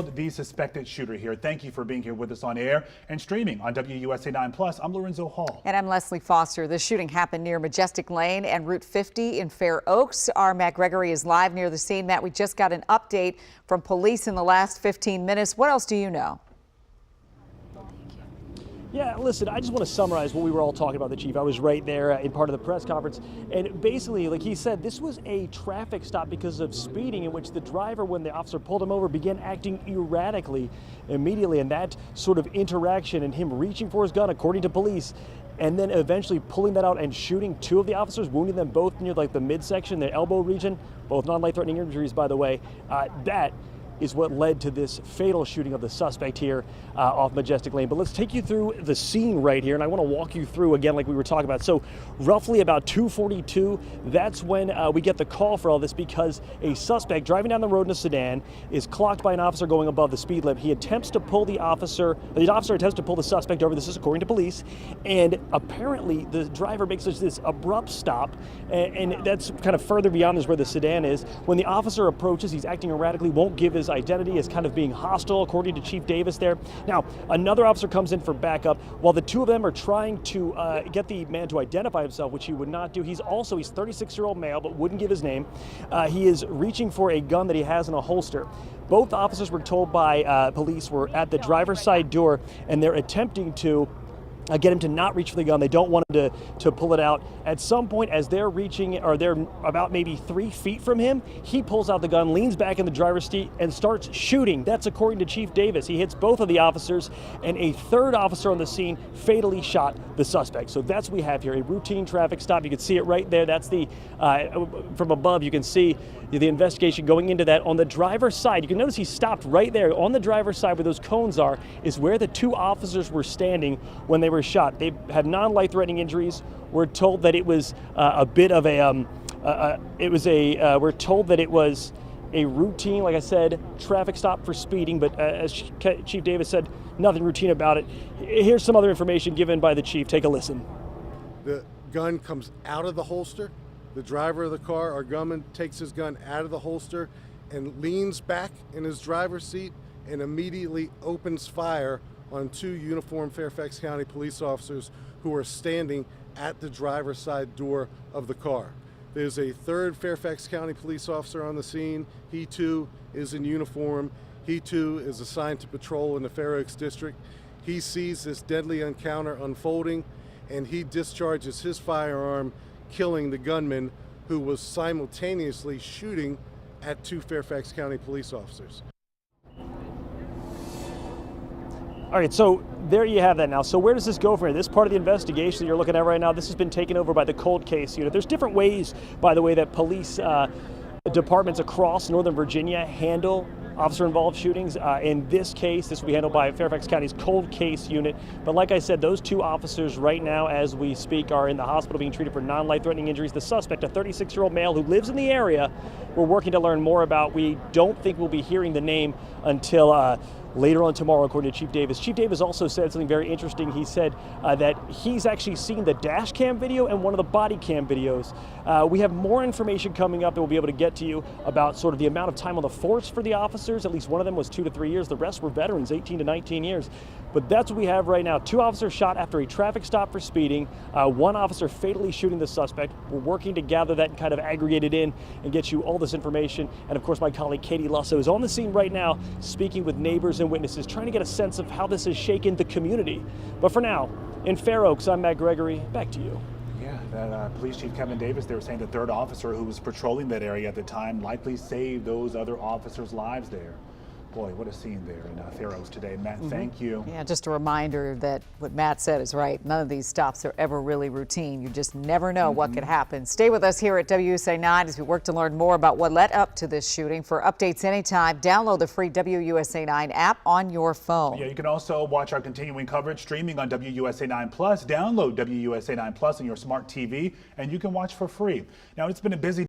The suspected shooter here. Thank you for being here with us on air and streaming on WUSA 9+. I'm Lorenzo Hall. And I'm Leslie Foster. This shooting happened near Majestic Lane and Route 50 in Fair Oaks. Our Matt Gregory is live near the scene. Matt, we just got an update from police in the last 15 minutes. What else do you know? Yeah, listen, I just want to summarize what we were all talking about, the chief. I was right there in part of the press conference. And basically, like he said, this was a traffic stop because of speeding in which the driver, when the officer pulled him over, began acting erratically immediately. And that sort of interaction and him reaching for his gun, according to police, and then eventually pulling that out and shooting two of the officers, wounding them both near like the midsection, the elbow region, both non-life-threatening injuries, by the way. That is what led to this fatal shooting of the suspect here off Majestic Lane. But let's take you through the scene right here, and I want to walk you through again like we were talking about. So roughly about 2:42, that's when we get the call for all this, because a suspect driving down the road in a sedan is clocked by an officer going above the speed limit. He attempts to pull the officer attempts to pull the suspect over. This is according to police, and apparently the driver makes this abrupt stop, and that's kind of further beyond is where the sedan is. When the officer approaches, he's acting erratically, won't give his identity, as kind of being hostile, according to Chief Davis there. Now, another officer comes in for backup while the two of them are trying to get the man to identify himself, which he would not do. He's 36-year-old male, but wouldn't give his name. He is reaching for a gun that he has in a holster. Both officers were told by police were at the driver's side door, and they're attempting to get him to not reach for the gun. They don't want him to pull it out. At some point, as they're reaching, or they're about maybe 3 feet from him, he pulls out the gun, leans back in the driver's seat, and starts shooting. That's according to Chief Davis. He hits both of the officers, and a third officer on the scene fatally shot the suspect. So that's what we have here, a routine traffic stop. You can see it right there. That's the, from above, you can see the investigation going into that. On the driver's side, you can notice he stopped right there. On the driver's side where those cones are is where the two officers were standing when they were shot. They had non-life-threatening injuries. We're told that it was a bit of a, we're told that it was a routine, like I said, traffic stop for speeding, but as Chief Davis said, nothing routine about it. Here's some other information given by the chief. Take a listen. The gun comes out of the holster. The driver of the car, our gunman, takes his gun out of the holster and leans back in his driver's seat and immediately opens fire on two uniformed Fairfax County police officers who are standing at the driver's side door of the car. There's a third Fairfax County police officer on the scene. He too is in uniform. He too is assigned to patrol in the Fair Oaks district. He sees this deadly encounter unfolding, and he discharges his firearm, killing the gunman who was simultaneously shooting at two Fairfax County police officers. All right, so there you have that now. So where does this go from here? This part of the investigation that you're looking at right now, this has been taken over by the cold case unit. There's different ways, by the way, that police departments across Northern Virginia handle officer-involved shootings. In this case, this will be handled by Fairfax County's cold case unit. But like I said, those two officers right now, as we speak, are in the hospital being treated for non-life-threatening injuries. The suspect, a 36-year-old male who lives in the area, we're working to learn more about. We don't think we'll be hearing the name until later on tomorrow, according to Chief Davis. Chief Davis also said something very interesting. He said that he's actually seen the dash cam video and one of the body cam videos. We have more information coming up, and we'll be able to get to you about sort of the amount of time on the force for the officers. At least one of them was 2 to 3 years. The rest were veterans, 18 to 19 years. But that's what we have right now. 2 officers shot after a traffic stop for speeding. 1 officer fatally shooting the suspect. We're working to gather that and kind of aggregate it in and get you all this information. And of course, my colleague Katie Lusso is on the scene right now, speaking with neighbors and witnesses, trying to get a sense of how this has shaken the community. But for now, in Fair Oaks, I'm Matt Gregory. Back to you. Yeah, that Police Chief Kevin Davis, they were saying the third officer who was patrolling that area at the time likely saved those other officers' lives there. Boy, what a scene there in Fair Oaks today. Matt, thank you. Yeah, just a reminder that what Matt said is right. None of these stops are ever really routine. You just never know what could happen. Stay with us here at WUSA 9 as we work to learn more about what led up to this shooting. For updates anytime, download the free WUSA 9 app on your phone. Yeah, you can also watch our continuing coverage streaming on WUSA 9+. Download WUSA 9+ on your smart TV, and you can watch for free. Now, it's been a busy